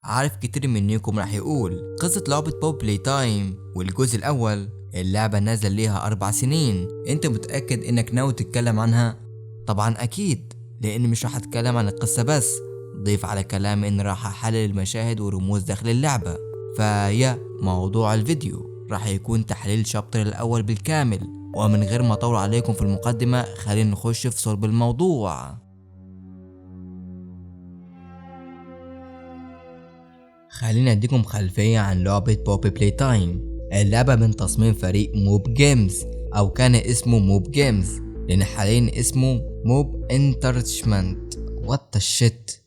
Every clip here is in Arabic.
عارف كتير منكم راح يقول قصة لعبة بوب بلاي تايم والجزء الأول. اللعبة نازل ليها 4 سنين، انت متأكد انك ناوي تتكلم عنها؟ طبعا أكيد، لأن مش راح أتكلم عن القصة بس، ضيف على كلام إن راح أحلل المشاهد ورموز داخل اللعبة. فيا موضوع الفيديو راح يكون تحليل شابتر الأول بالكامل، ومن غير ما أطول عليكم في المقدمة خلينا نخش في صلب الموضوع. خليني اديكم خلفية عن لعبة بوب بلاي تايم. اللعبة من تصميم فريق موب جيمز، او كان اسمه موب جيمز لان حاليا اسمه موب انترتشمنت وات الشت،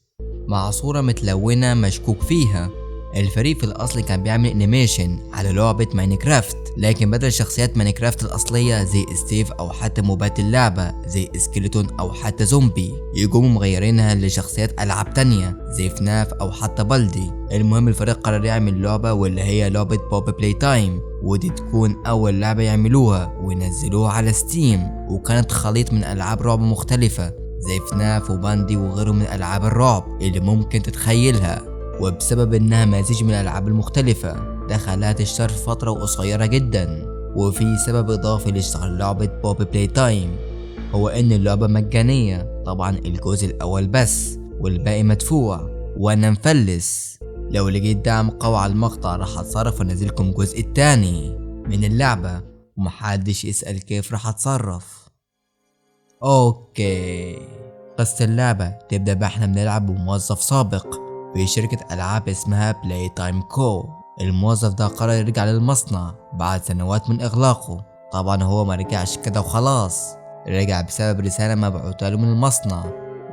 مع صورة متلونة مشكوك فيها. الفريق في الاصل كان بيعمل انيميشن على لعبة ماينكرافت، لكن بدل شخصيات ماينكرافت الاصلية زي ستيف او حتى موبات اللعبة زي سكيلتون او حتى زومبي، يقوموا مغيرينها لشخصيات العاب تانية زي فناف او حتى بلدي. المهم الفريق قرر يعمل لعبة واللي هي لعبة بوب بلاي تايم، ودي تكون اول لعبة يعملوها وينزلوها على ستيم، وكانت خليط من العاب رعب مختلفة زي فناف وباندي وغيره من العاب الرعب اللي ممكن تتخيلها. وبسبب انها مزيج من الالعاب المختلفة ده خلاها تشتهر في فترة قصيرة جدا. وفي سبب اضافي لاشتهار لعبة بوب بلاي تايم، هو ان اللعبة مجانية، طبعا الجزء الاول بس والباقي مدفوع، وانا مفلس. لو لقيت دعم قوي على المقطع راح اتصرف وانزلكم الجزء التاني من اللعبة، ومحدش يسأل كيف راح اتصرف. اوكي، قصة اللعبة تبدأ بإحنا بنلعب بموظف سابق في شركة ألعاب اسمها بلاي تايم كو. الموظف ده قرر يرجع للمصنع بعد سنوات من إغلاقه. طبعا هو ما رجعش كده وخلاص، رجع بسبب رسالة مبعوثة له من المصنع،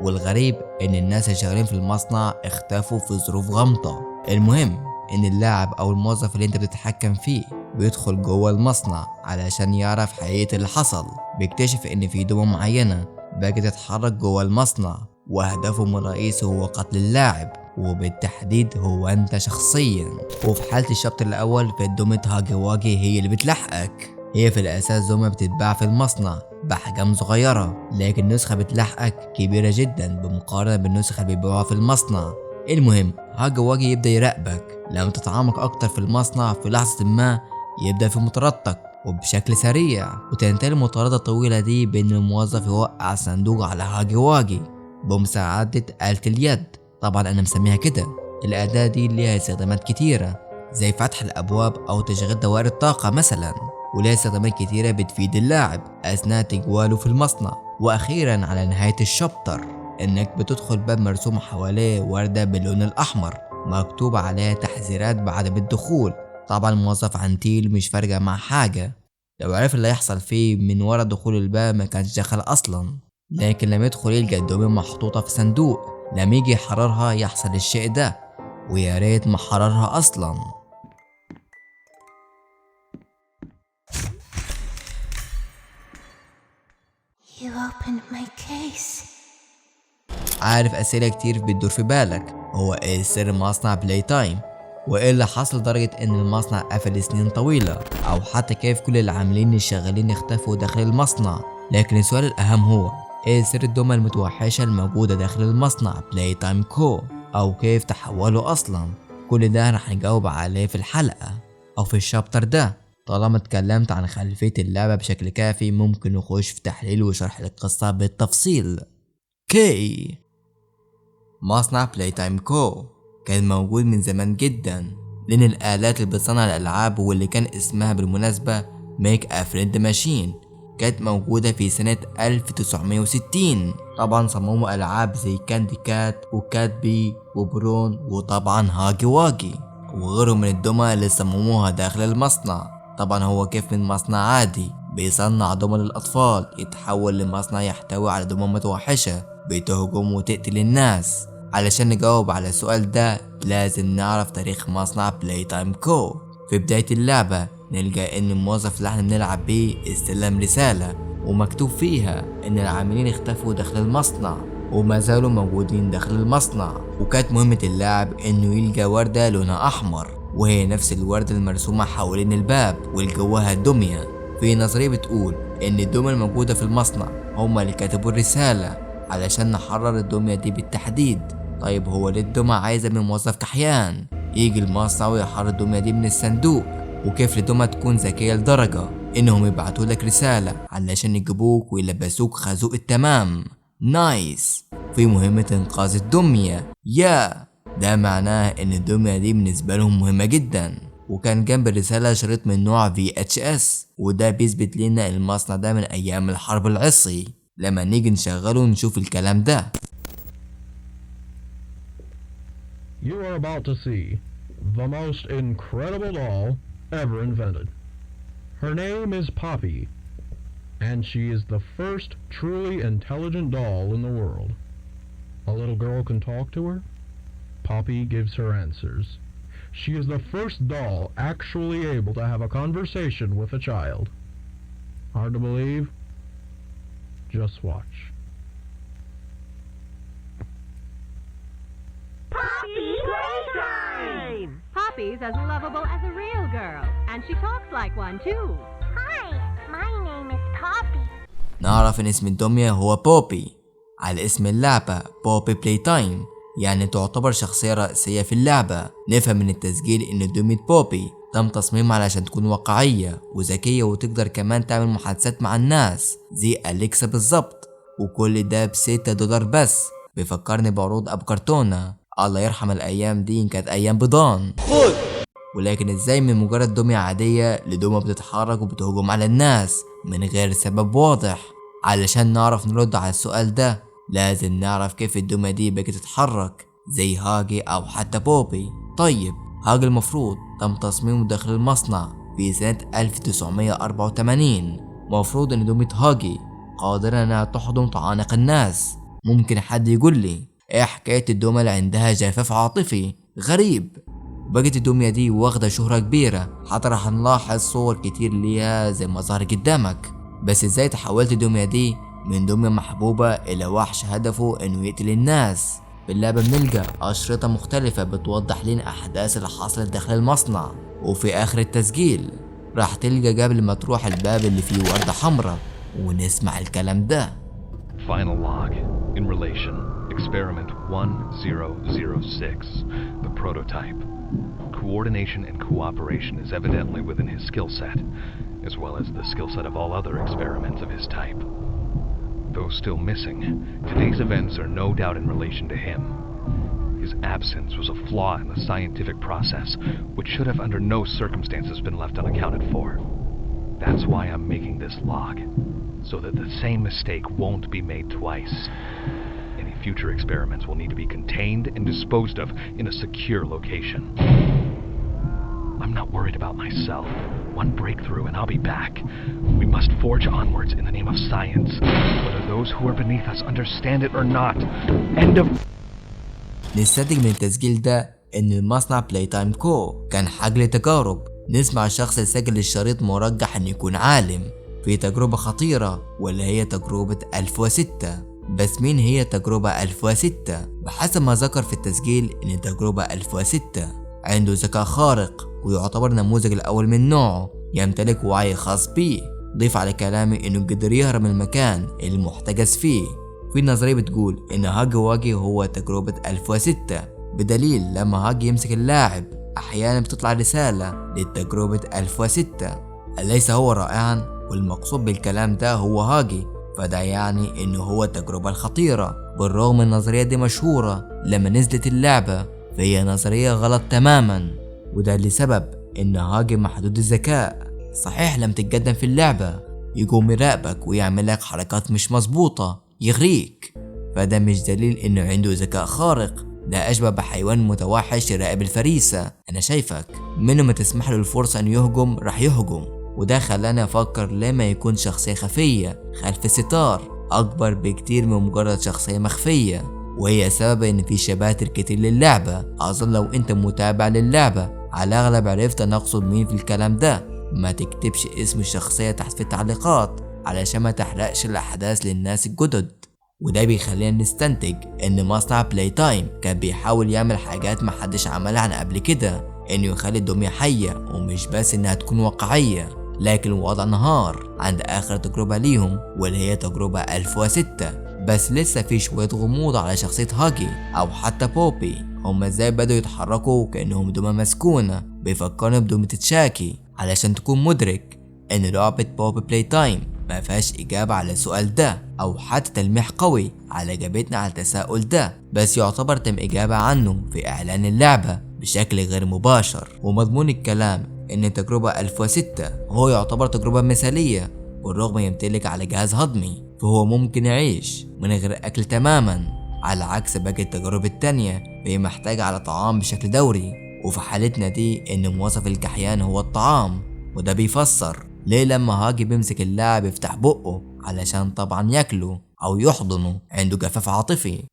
والغريب إن الناس اللي شغالين في المصنع اختفوا في ظروف غامضة. المهم إن اللاعب أو الموظف اللي أنت بتتحكم فيه بيدخل جوه المصنع علشان يعرف حقيقة اللي حصل. بيكتشف إن في دمى معينة بقت تتحرك جوه المصنع، وهدفهم الرئيسي هو قتل اللاعب، وبالتحديد هو انت شخصيا. وفي حالة الشابتر الاول فدومة هاجي واجي هي اللي بتلحقك. هي في الاساس دومة بتتباع في المصنع باحجام صغيرة، لكن نسخة بتلحقك كبيرة جدا بمقارنة بالنسخة اللي بيبيعوها في المصنع. المهم هاجي واجي يبدأ يراقبك. لما تتعمق اكتر في المصنع في لحظة ما يبدأ في مطاردتك وبشكل سريع، وتنتهي المطاردة الطويلة دي بان الموظف يوقع صندوق على هاجي واجي بمساعدة آلة اليد. طبعا انا مسميها كده. الأداة دي ليها استخدامات كتيرة زي فتح الأبواب أو تشغيل دوائر الطاقة مثلا، وليها استخدامات كتيرة بتفيد اللاعب أثناء تجواله في المصنع. وأخيرا على نهاية الشابتر إنك بتدخل باب مرسوم حواليه وردة باللون الأحمر مكتوب عليها تحذيرات بعدم الدخول. طبعا الموظف عنتيل مش فارقة مع حاجة، لو عرف اللي هيحصل فيه من ورا دخول الباب ما كانش دخل أصلا. لكن لما يدخل يلقى الدمية محطوطة في صندوق، لما يجي يحررها يحصل الشيء ده، ويا ريت ما حررها اصلا. You opened my case. عارف اسئله كتير بتدور في بالك، هو ايه سر مصنع بلاي تايم؟ وايه اللي حصل لدرجه ان المصنع قفل سنين طويله؟ او حتى كيف كل العاملين الشغالين اختفوا داخل المصنع؟ لكن السؤال الاهم هو ايه سر الدمى المتوحشه الموجوده داخل المصنع بلاي تايم كو؟ او كيف تحولوا اصلا؟ كل ده رح نجاوب عليه في الحلقه او في الشابتر ده. طالما اتكلمت عن خلفيه اللعبه بشكل كافي، ممكن نخش في تحليل وشرح القصه بالتفصيل. كي مصنع بلاي تايم كو كان موجود من زمان جدا، لأن الآلات اللي بتصنع الألعاب واللي كان اسمها بالمناسبة ميك أفريند ماشين كانت موجودة في سنة 1960. طبعا صمموا ألعاب زي كاندي كات وكات بي وبرون وطبعا هاجي واجي وغيرهم من الدمى اللي صمموها داخل المصنع. طبعا هو كيف من مصنع عادي بيصنع دمى للأطفال يتحول لمصنع يحتوي على دمى متوحشة بتهجم وتقتل الناس. علشان نجاوب على السؤال ده لازم نعرف تاريخ مصنع بلاي تايم كو. في بداية اللعبة نلقى ان الموظف اللي احنا بنلعب بيه استلم رسالة ومكتوب فيها ان العاملين اختفوا داخل المصنع وما زالوا موجودين داخل المصنع. وكانت مهمة اللاعب انه يلقى وردة لونها احمر، وهي نفس الوردة المرسومة حوالين الباب واللي جواها دمية. في نظرية بتقول ان الدمية الموجودة في المصنع هما اللي كتبوا الرسالة علشان نحرر الدمية دي بالتحديد. طيب هو ليه الدمية عايزة من موظف كحيان يجي المصنع ويحرر الدمية دي من الصندوق؟ وكيف الدمية تكون ذكية لدرجة انهم يبعتوا لك رسالة علشان يجيبوك ويلبسوك خازوق التمام؟ نايس. في مهمة انقاذ الدمية، ده معناه ان الدمية دي بالنسبة لهم مهمة جدا. وكان جنب الرسالة شريط من نوع VHS، وده بيثبت لنا المصنع ده من ايام الحرب العصي. لما نيجي نشغله نشوف الكلام ده. You are about to see the most incredible doll ever invented. Her name is Poppy, and she is the first truly intelligent doll in the world. A little girl can talk to her. Poppy gives her answers. She is the first doll actually able to have a conversation with a child. Hard to believe? Just watch. Poppy Playtime! Poppy's as lovable as a real girl, and she talks like one too. Hi, my name is Poppy. نعرف ان اسم الدمية هو بوبي على اسم اللعبة بوبي بلاي تايم، يعني تعتبر شخصية رئيسية في اللعبة. نفهم من التسجيل ان دمية بوبي تم تصميمها علشان تكون واقعية وذكية وتقدر كمان تعمل محادثات مع الناس زي أليكسا بالظبط. وكل ده $6 بس. بيفكرني بعروض أب كرتونة، الله يرحم الأيام دي كانت أيام بضان. ولكن ازاي من مجرد دمية عادية لدمية بتتحرك وبتهجم على الناس من غير سبب واضح؟ علشان نعرف نرد على السؤال ده لازم نعرف كيف الدمية دي بقت تتحرك زي هاجي أو حتى بوبي. طيب هاجي المفروض تم تصميمه داخل المصنع في سنة 1984. مفروض ان دمية هاجي قادرة انها تحضن تعانق الناس. ممكن حد يقول لي ايه حكاية الدمية اللي عندها جفاف عاطفي؟ غريب. بقت الدمية دي واخدة شهرة كبيرة، حتى رح نلاحظ صور كتير ليها زي ما ظهر قدامك. بس ازاي تحولت الدمية دي من دمية محبوبة الى وحش هدفه انه يقتل الناس؟ في اللعبة بنلقى اشرطة مختلفة بتوضح لنا احداث اللي حصلت داخل المصنع. وفي اخر التسجيل راح تلقى قبل ما تروح الباب اللي فيه وردة حمراء ونسمع الكلام ده. Final log. In relation, experiment 1006, the prototype. Coordination and cooperation is evidently within his skill set, as well as the skill set of all other experiments of his type. Though still missing, today's events are no doubt in relation to him. His absence was a flaw in the scientific process, which should have under no circumstances been left unaccounted for. That's why I'm making this log, so that the same mistake won't be made twice. Any future experiments will need to be contained and disposed of in a secure location. I'm not worried about myself. One breakthrough and I'll be back. We must forge onwards in the name of science, whether those who are beneath us understand it or not. End of... نستنتج من التسجيل ده ان المصنع بلاي تايم كو كان حجل تجارب. نسمع الشخص اللي سجل الشريط مرجح ان يكون عالم في تجربة خطيرة، واللي هي تجربة 1006. بس مين هي تجربة 1006؟ بحسب ما ذكر في التسجيل ان تجربة 1006 عنده ذكاء خارق ويعتبر نموذج الاول من نوعه، يمتلك وعي خاص بيه. ضيف على كلامي انه قدر يهرب من المكان المحتجز فيه. في نظرية بتقول ان هاجي واجي هو تجربة 1006، بدليل لما هاجي يمسك اللاعب احيانا بتطلع رسالة للتجربة 1006. أليس هو رائعا؟ والمقصود بالكلام ده هو هاجي، فده يعني انه هو التجربة الخطيرة. بالرغم النظرية دي مشهورة، لما نزلت اللعبة فهي نظرية غلط تماما، وده لسبب ان هاجي محدود الذكاء. صحيح لم تتقدم في اللعبة يقوم يراقبك ويعمل لك حركات مش مظبوطة يغريك، فده مش دليل انه عنده ذكاء خارق. ده اشبه بحيوان متوحش يراقب الفريسة. انا شايفك منه ما تسمح له الفرصة انه يهجم راح يهجم. وده خلاني افكر ليه ما يكون شخصية خفية خلف الستار اكبر بكتير من مجرد شخصية مخفية، وهي سبب ان في شباتر كتير للعبة. اظن لو انت متابع للعبة على الاغلب عرفت انا اقصد مين في الكلام ده. ما تكتبش اسم الشخصية تحت في التعليقات علشان ما تحرقش الاحداث للناس الجدد. وده بيخلينا نستنتج ان مصنع بلاي تايم كان بيحاول يعمل حاجات محدش عملها عن قبل كده، انه يخلي الدمية حية ومش بس انها تكون واقعية. لكن الوضع انهار عند اخر تجربة ليهم واللي هي تجربة 1006 بس لسه في شوية غموض على شخصية هاجي أو حتى بوبي. هما ازاي بدأوا يتحركوا كأنهم دومة مسكونة، بيفكروا بدومة تشاكي، علشان تكون مدرك إن لعبة بوبي بلاي تايم ما فيهاش إجابة على السؤال ده أو حتى تلميح قوي على إجابتنا على التساؤل ده، بس يعتبر تم إجابة عنه في إعلان اللعبة بشكل غير مباشر. ومضمون الكلام إن تجربة 1006 هو يعتبر تجربة مثالية، بالرغم يمتلك على جهاز هضمي فهو ممكن يعيش من غير أكل تماما، على عكس باقي التجارب التانية فهي محتاجة على طعام بشكل دوري. وفي حالتنا دي إن مواصف الكحيان هو الطعام، وده بيفسر ليه لما هاجي بيمسك اللاعب يفتح بقه علشان طبعا ياكله أو يحضنه عنده جفاف عاطفي.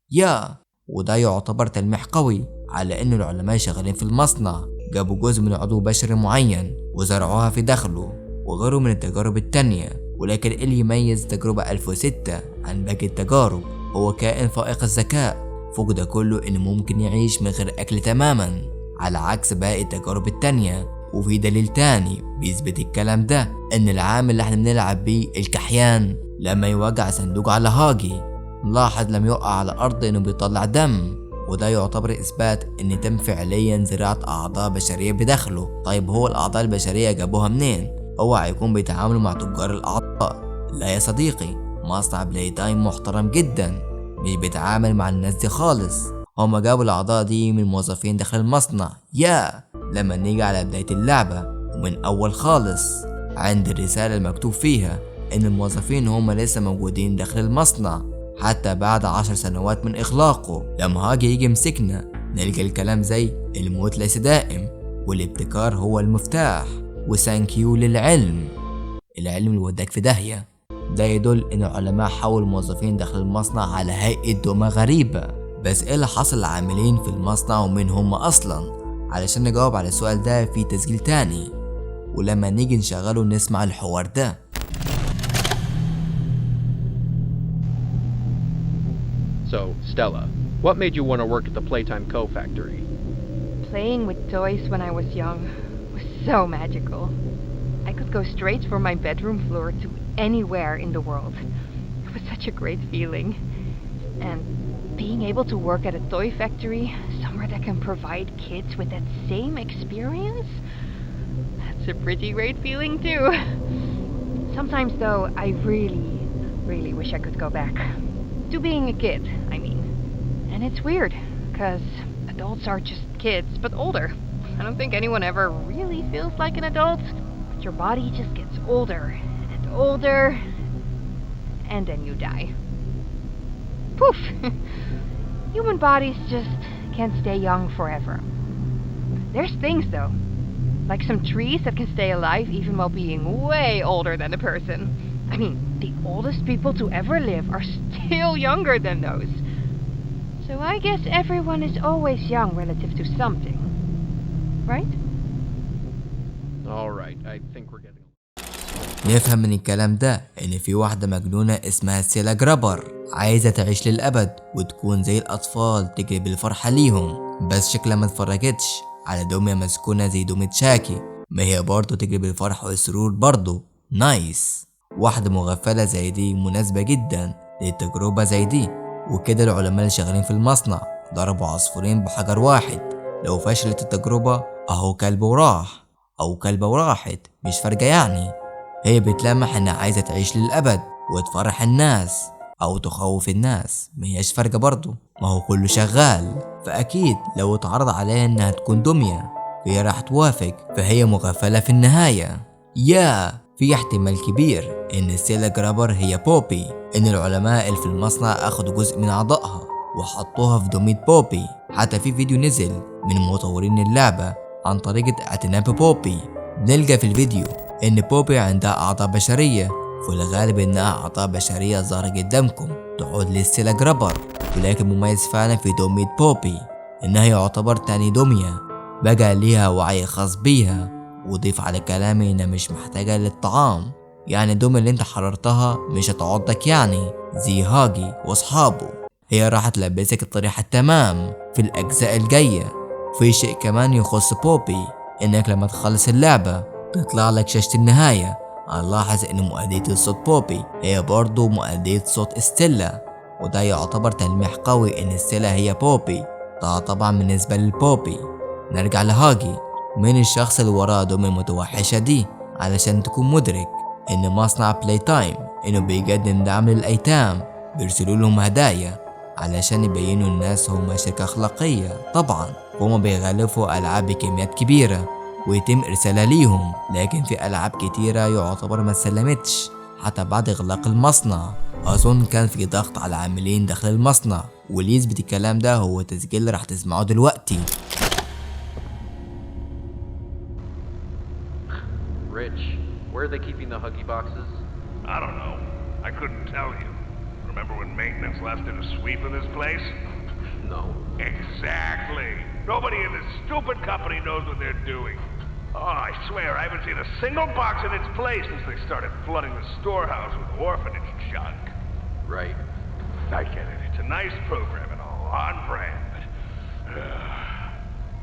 وده يعتبر تلميح قوي على إن العلماء شغالين في المصنع جابوا جزء من عضو بشري معين وزرعوها في داخله وغيره من التجارب التانية. ولكن اللي يميز تجربة 1006 عن باقي التجارب هو كائن فائق الذكاء، فوق ده كله إنه ممكن يعيش من غير أكل تماما على عكس باقي التجارب التانية. وفي دليل تاني بيثبت الكلام ده، إن العامل اللي احنا بنلعب بيه الكحيان لما يوجع صندوق على هاجي نلاحظ لما يقع على الأرض إنه بيطلع دم، وده يعتبر إثبات إن تم فعليا زراعة أعضاء بشرية بداخله. طيب هو الأعضاء البشرية جابوها منين؟ هو هيكون بيتعاملوا مع تجار الأعضاء؟ لا يا صديقي، مصنع بلاي تايم محترم جدا مش بيتعامل مع الناس دي خالص. هما جابوا الأعضاء دي من موظفين داخل المصنع. لما نيجي على بداية اللعبة ومن أول خالص عند الرسالة المكتوب فيها إن الموظفين هما لسه موجودين داخل المصنع حتى بعد 10 سنوات من إغلاقه. لما هاجي يجي مسكنا نلقى الكلام زي الموت ليس دائم، والابتكار هو المفتاح، وسانكيو للعلم، العلم اللي وداك في داهية. ده يدل إن العلماء حولوا الموظفين داخل المصنع على هيئة دومة غريبة. بس إيه اللي حصل للعاملين في المصنع ومين هم أصلا؟ علشان نجاوب على السؤال ده في تسجيل تاني، ولما نيجي نشغله نسمع الحوار ده. So, Stella, what made you want to work at the Playtime Co. factory? Playing with toys when I was young was so magical. I could go straight from my bedroom floor to anywhere in the world. It was such a great feeling. And being able to work at a toy factory, somewhere that can provide kids with that same experience, that's a pretty great feeling too. Sometimes though, I really wish I could go back. To being a kid, I mean. And it's weird, because adults are just kids, but older. I don't think anyone ever really feels like an adult, but your body just gets older and older, and then you die. Poof! Human bodies just can't stay young forever. There's things though, like some trees that can stay alive even while being way older than the person. I mean, the oldest people to ever live are still younger than those. So I guess everyone is always young relative to something, right? All right, I think we're getting... نفهم من الكلام ده إن في واحدة مجنونة اسمها سيلا جرابر عايزة تعيش للأبد وتكون زي الأطفال تجري بالفرحة ليهم، بس شكلها ما اتفرجتش على دمية مسكونة زي دمية شاكي، ما هي برضه تجري بالفرحة والسرور برضه. نايس. واحدة مغفلة زي دي مناسبة جدا للتجربة زي دي. وكده العلماء اللي شغالين في المصنع ضربوا عصفورين بحجر واحد. لو فشلت التجربة أهو كلب وراح أو كلبة وراحت، مش فارقة يعني. هي بتلمح إنها عايزة تعيش للأبد وتفرح الناس أو تخوف الناس، مهياش فارقة برضو، ما هو كله شغال. فأكيد لو اتعرض عليها إنها تكون دمية فهي راح توافق، فهي مغفلة في النهاية. في احتمال كبير إن سيلا جرابر هي بوبي، إن العلماء اللي في المصنع أخدوا جزء من أعضائها وحطوها في دمية بوبي. حتى في فيديو نزل من مطورين اللعبة عن طريقة اعتناء ببوبي، نلقى في الفيديو إن بوبي عندها أعضاء بشرية، في الغالب إنها أعضاء بشرية ظاهرة قدامكم تعود للسيلا جرابر، ولكن مميز فعلا في دمية بوبي إنها يعتبر تاني دمية بقى ليها وعي خاص بيها. وضيف على كلامي إنها مش محتاجة للطعام، يعني الدمية اللي انت حررتها مش هتعضك يعني زي هاجي واصحابه، هي راح تلبسك الطريحة التمام في الأجزاء الجاية. في شيء كمان يخص بوبي، إنك لما تخلص اللعبة تطلع لك شاشة النهاية. هنلاحظ إن مؤدية الصوت بوبي هي برضو مؤدية صوت ستيلا، وده يعتبر تلميح قوي ان السلة هي بوبي. ده طبعا بالنسبة للبوبي. نرجع لهاجي. مين الشخص اللي وراه دومي المتوحشة دي؟ علشان تكون مدرك ان مصنع بلاي تايم انه بيقدم دعم للايتام، بيرسلوا لهم هدايا علشان يبينوا الناس هما شركة اخلاقية طبعا، وهما بيغلفوا العاب بكميات كبيرة ويتم ارسالها ليهم. لكن في العاب كتيرة يعتبر ما سلمتش حتى بعد اغلاق المصنع. اظن كان في ضغط على العاملين داخل المصنع، واللي يثبت الكلام ده هو تسجيل راح تسمعوه دلوقتي. Rich, where are they keeping the Huggy boxes? I don't know. I couldn't tell you. Remember when maintenance left did a sweep of this place? No. Exactly. Nobody in this stupid company knows what they're doing. Oh, I swear I haven't seen a single box in its place since they started flooding the storehouse with orphanage junk. Right. I get it. It's a nice program and all, on brand, but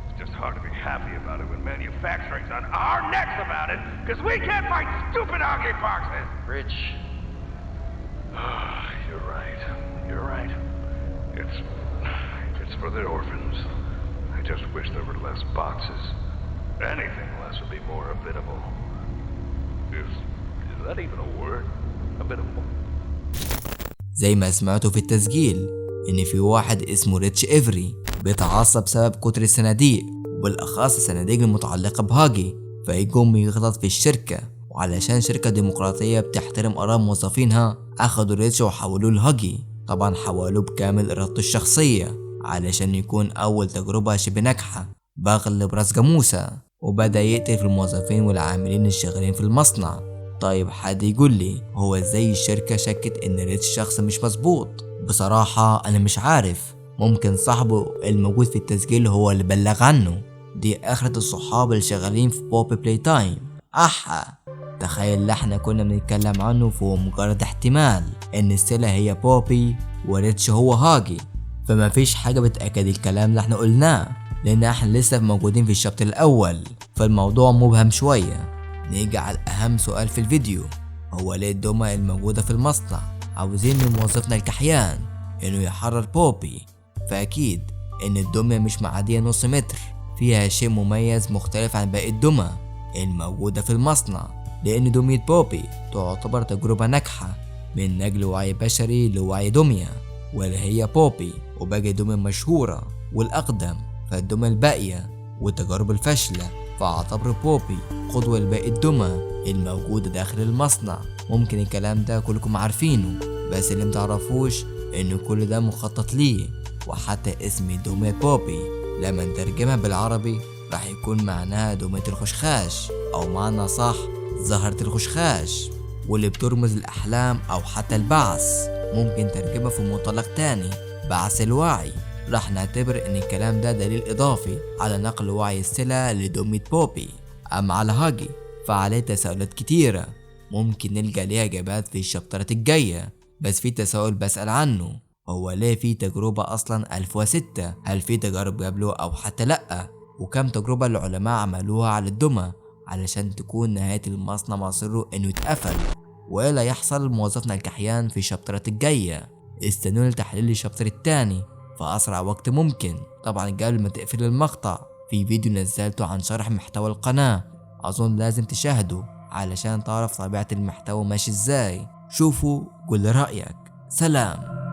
it's just hard to be happy about it when manufacturing's on our necks about it because we can't find stupid Huggy boxes. Rich. You're right. You're right. It's for the orphans. I just wish there were less boxes. Anything less would be more habitable. Is that even a word? Habitable. زي ما سمعتوا في التسجيل ان في واحد اسمه ريتش إيفري بيتعصب بسبب كتر الصناديق، وبالاخص الصناديق المتعلقة بهاجي، فيقوم يغلط في الشركة. وعلشان شركة ديمقراطية بتحترم آراء موظفينها، اخدوا ريتش وحولوه لهاجي. طبعا حولوه بكامل ارادته الشخصية علشان يكون اول تجربة شبه ناجحة بغل براس جاموسة، وبدأ يقتل في الموظفين والعاملين الشغالين في المصنع. طيب حد يقول لي هو ازاي الشركة شكت ان ريتش شخص مش مظبوط؟ بصراحة انا مش عارف. ممكن صاحبه الموجود في التسجيل هو اللي بلغ عنه. دي اخرة الصحاب اللي شغالين في بوبي بلاي تايم. تخيل اللي احنا كنا بنتكلم عنه فهو مجرد احتمال ان السلة هي بوبي وريتش هو هاجي. فما فيش حاجة بتأكد الكلام اللي احنا قلناه، لان احنا لسه موجودين في الشابتر الاول، فالموضوع مبهم شوية. نيجي على اهم سؤال في الفيديو، هو ليه الدمى الموجودة في المصنع عاوزين من موظفنا الكحيان انه يحرر بوبي؟ فاكيد ان الدمية مش معدية نص متر، فيها شيء مميز مختلف عن باقي الدمى الموجودة في المصنع، لان دمية بوبي تعتبر تجربة ناجحة من نقل وعي بشري لوعي دمية، واللي هي بوبي وباقي الدمى المشهورة والأقدم. فالدمى الباقية والتجارب الفاشلة، فاعتبر بوبي قدوة لباقي الدمى الموجودة داخل المصنع. ممكن الكلام ده كلكم عارفينه، بس اللي متعرفوش ان كل ده مخطط ليه. وحتى اسم دمى بوبي لما نترجمها بالعربي راح يكون معناها دمية الخشخاش، او معنى صح زهرة الخشخاش، واللي بترمز الأحلام أو حتى البعث. ممكن ترجمة في مطلق تاني بعث الوعي. راح نعتبر ان الكلام ده دليل اضافي على نقل وعي السلة لدمية بوبي. اما على هاجي فعليه تساؤلات كتيرة ممكن نلقى ليها اجابات في الشابترات الجاية، بس في تساؤل بسأل عنه، هو ليه في تجربة اصلا 1006؟ هل في تجارب قبله او حتى لأ؟ وكم تجربة العلماء عملوها على الدمى علشان تكون نهاية المصنع مصيره انه يتقفل؟ وايه اللي يحصل لموظفنا الكحيان في الشابترات الجاية؟ استنوا لتحليل الشابتر التاني في أسرع وقت ممكن. طبعا قبل ما تقفل المقطع في فيديو نزلته عن شرح محتوى القناة، أظن لازم تشاهده علشان تعرف طبيعة المحتوى ماشي ازاي. شوفوا قول رأيك. سلام.